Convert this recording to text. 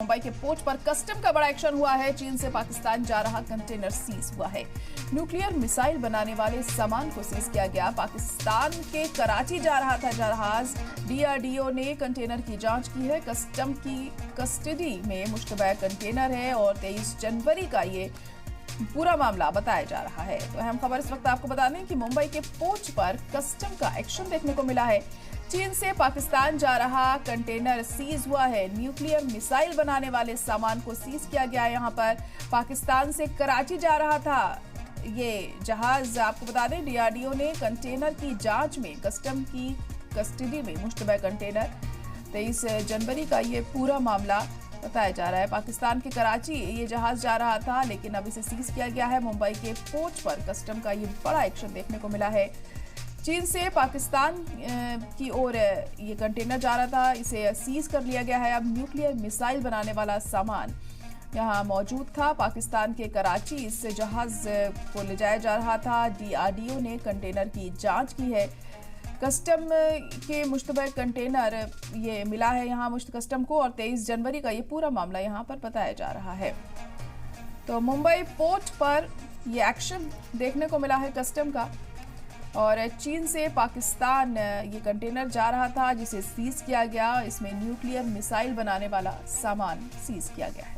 मुंबई के पोर्ट पर कस्टम का बड़ा एक्शन हुआ है। चीन से पाकिस्तान जा रहा कंटेनर सीज हुआ है। न्यूक्लियर मिसाइल बनाने वाले सामान को सीज किया गया। पाकिस्तान के कराची जा रहा था जहाज। डीआरडीओ ने कंटेनर की जांच की है। कस्टम की कस्टडी में मुश्तबह कंटेनर है और 23 जनवरी का ये पूरा मामला बताया जा रहा है। तो अहम खबर इस वक्त आपको बता दें कि मुंबई के पोर्ट पर कस्टम का एक्शन देखने को मिला है। चीन से पाकिस्तान जा रहा कंटेनर सीज हुआ है। न्यूक्लियर मिसाइल बनाने वाले सामान को सीज किया गया है। यहाँ पर पाकिस्तान से कराची जा रहा था ये जहाज। आपको बता दें डीआरडीओ ने कंटेनर की जांच में कस्टम की कस्टडी में मुश्तबह कंटेनर 23 जनवरी का ये पूरा मामला बताया जा रहा है। पाकिस्तान के कराची ये जहाज जा रहा था, लेकिन अब इसे सीज किया गया है। मुंबई के पोर्ट पर कस्टम का ये बड़ा एक्शन देखने को मिला है। चीन से पाकिस्तान की ओर ये कंटेनर जा रहा था, इसे सीज कर लिया गया है। अब न्यूक्लियर मिसाइल बनाने वाला सामान यहाँ मौजूद था। पाकिस्तान के कराची इस जहाज को ले जाया जा रहा था। डीआरडीओ ने कंटेनर की जांच की है। कस्टम के मुश्तबह कंटेनर ये मिला है यहाँ कस्टम को और 23 जनवरी का ये पूरा मामला यहाँ पर बताया जा रहा है। तो मुंबई पोर्ट पर ये एक्शन देखने को मिला है कस्टम का। और चीन से पाकिस्तान ये कंटेनर जा रहा था जिसे सीज किया गया। इसमें न्यूक्लियर मिसाइल बनाने वाला सामान सीज किया गया है।